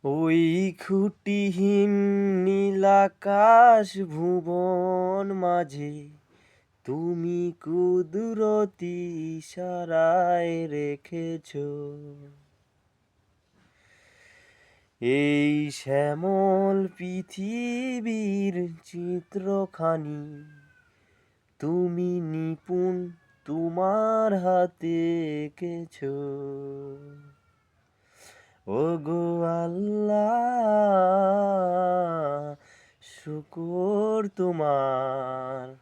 ওই খুঁটিহীন নীলাকাশ ভুবন মাঝে তুমি কুদরতি ইশারায় রেখেছ এই শ্যামল পৃথিবীর চিত্রখানি তুমি নিপুণ তোমার হাতে এঁকেছ। ওগো আল্লাহ, শুকর তোমার,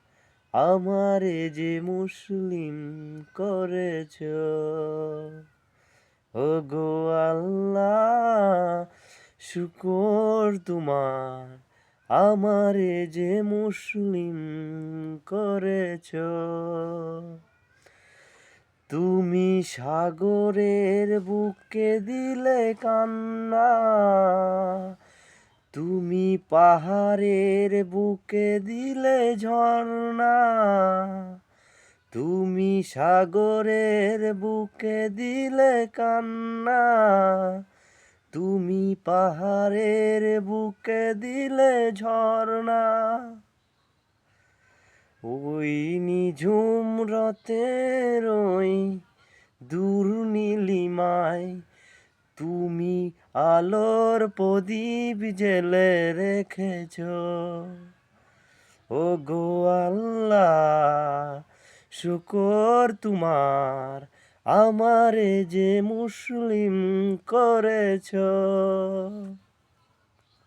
আমারে যে মুসলিম করেছ। ওগো আল্লাহ, শুকর তোমার, আমারে যে মুসলিম করেছ। তুমি সাগরের বুকে দিলে কান্না, তুমি পাহাড়ের বুকে দিলে ঝর্ণা, তুমি সাগরের বুকে দিলে কান্না, তুমি পাহাড়ের বুকে দিলে ঝর্ণা। ওই নিঝুম রাতের ওই দূর নীলিমায় তুমি আলোর প্রদীপ জেলে রেখেছ। ওগো আল্লাহ, শুকর তোমার, আমারে যে মুসলিম করেছ।